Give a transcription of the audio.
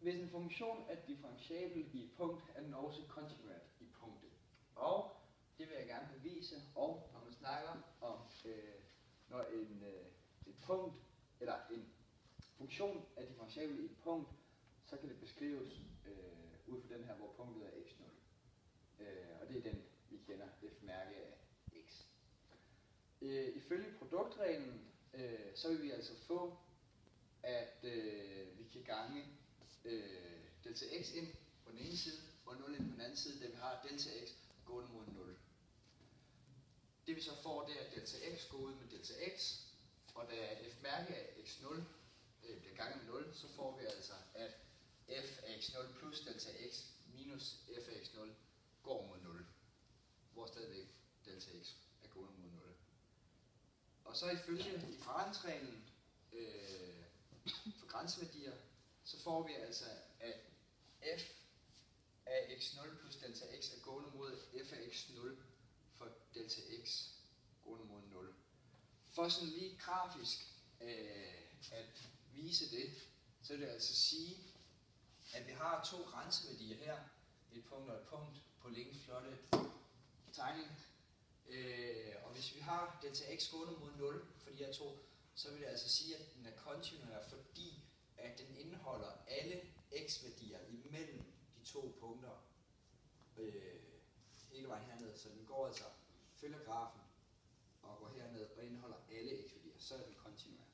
Hvis en funktion er differentiabel i et punkt, er den også kontinuert i punktet. Og det vil jeg gerne bevise, og når man snakker om, når et punkt, eller en funktion er differentiabel i et punkt, så kan det beskrives ud fra den her, hvor punktet er x0. Og det er den, vi kender, f-mærke af x. Ifølge produktreglen, så vil vi altså få, at vi kan gange delta x ind på den ene side, og 0 ind på den anden side, da vi har delta x gående mod 0. Det vi så får, det er, at delta x går ud med delta x, og da f-mærke af x0 bliver ganget med 0, så får vi altså, at f af x0 plus delta x minus f af x0 går mod 0, hvor stadigvæk delta x er gående mod 0. Og så ifølge differensreglen for grænseværdier, så får vi altså, at f af x0 plus delta x er gående mod f af x0 for delta x gående mod 0. For sådan lige grafisk at vise det, så vil det altså sige, at vi har to grænseværdier her, et punkt og et punkt, på lingens flotte tegning. Og hvis vi har delta x gående mod 0 for de her to, så vil det altså sige, at den er kontinuær, fordi at den indeholder alle x-værdier imellem de to punkter hele vejen herned. Så den går altså, følger grafen og går herned og indeholder alle x-værdier, så er den kontinuær.